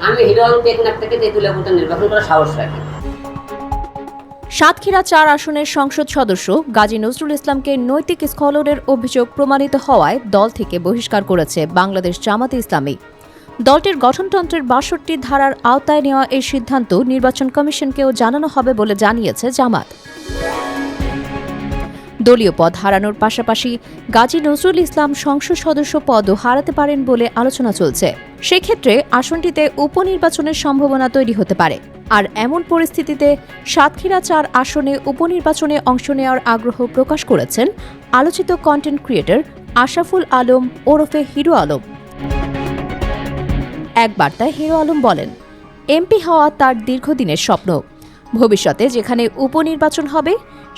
আমি হিরো আলম টেকনাফ থেকে তেঁতুলিয়া ভোটে নির্বাচন করার সাহস রাখি। সাতক্ষীরা ৪ আসনের সংসদ সদস্য গাজী নজরুল ইসলামকে নৈতিক স্খলনের অভিযোগ প্রমাণিত হওয়ায় দল থেকে বহিষ্কার করেছে বাংলাদেশ জামাতে ইসলামী। দলটির গঠনতন্ত্রের ৬২ ধারার আওতায় নেওয়া এই সিদ্ধান্ত নির্বাচন কমিশনকেও জানানো হবে বলে জানিয়েছে জামাত। দলীয় পদ হারানোর পাশাপাশি গাজী নজরুল ইসলাম সংসদ সদস্য পদও হারাতে পারেন বলে আলোচনা চলছে। সেক্ষেত্রে আসনটিতে উপনির্বাচনের সম্ভাবনা তৈরি হতে পারে। আর এমন পরিস্থিতিতে সাতক্ষীরা ৪ আসনে উপনির্বাচনে অংশ নেওয়ার আগ্রহ প্রকাশ করেছেন আলোচিত কন্টেন্ট ক্রিয়েটর আশরাফুল আলম ওরফে হিরো আলম। এক বার্তায় হিরো আলম বলেন, এমপি হওয়া তার দীর্ঘদিনের স্বপ্ন। ভবিষ্যতে যেখানে উপনির্বাচন হবে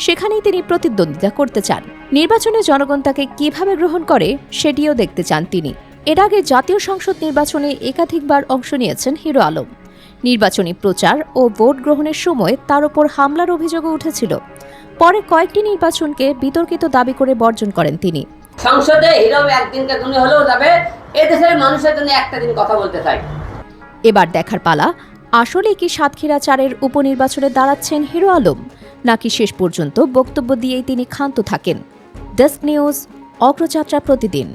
সেখানেই তিনি প্রতিদ্বন্দ্বিতা করতে চান। নির্বাচনে জনগণ তাকে কিভাবে গ্রহণ করে সেটিও দেখতে চান তিনি। এর আগে জাতীয় সংসদ নির্বাচনে একাধিকবার অংশ নিয়েছেন হিরো আলম। নির্বাচনী প্রচার ও ভোট গ্রহণের সময় তার উপর হামলার অভিযোগও উঠেছিল। পরে কয়েকটি নির্বাচনকে বিতর্কিত দাবি করে বর্জন করেন তিনি। সংসদে হিরো একদিনকে দুনি হলেও যাবে, এদেশের মানুষের জন্য একটা দিন কথা বলতে চাই। এবার দেখার পালা, আসলে কি সাতক্ষীরা ৪-এর উপনির্বাচনে দাঁড়াচ্ছেন হিরো আলম, নাকি শেষ পর্যন্ত বক্তব্য দিয়েই তিনি ক্ষান্ত থাকেন। ডেস্ক নিউজ, অগ্রযাত্রা প্রতিদিন।